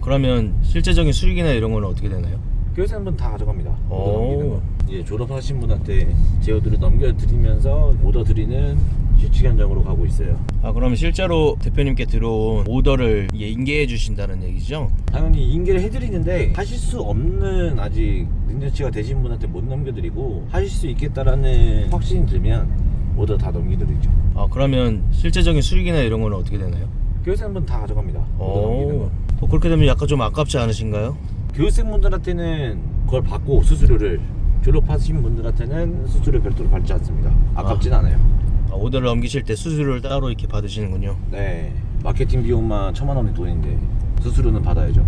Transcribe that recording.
그러면 실제적인 수익이나 이런 건 어떻게 되나요? 교육생분 다 가져갑니다. 오. 오더 넘기는 거. 예, 졸업하신 분한테 제어들을 넘겨드리면서 오더 드리는 실직 현장으로 가고 있어요. 그러면 실제로 대표님께 들어온 오더를 인계해 주신다는 얘기죠? 당연히 인계를 해드리는데 하실 수 없는 아직 능력치가 되신 분한테 못 넘겨드리고 하실 수 있겠다라는 확신이 들면 오더 다 넘겨드리죠. 그러면 실제적인 수익이나 이런 건 어떻게 되나요? 교육생분 다 가져갑니다. 오더 넘기는 거. 그렇게 되면 약간 좀 아깝지 않으신가요? 교육생분들한테는 그걸 받고 수수료를, 졸업하신 분들한테는 수수료 별도로 받지 않습니다. 아깝진 않아요. 오더를 넘기실 때 수수료를 따로 이렇게 받으시는군요. 네, 마케팅 비용만 1,000만 원의 돈인데 수수료는 받아야죠.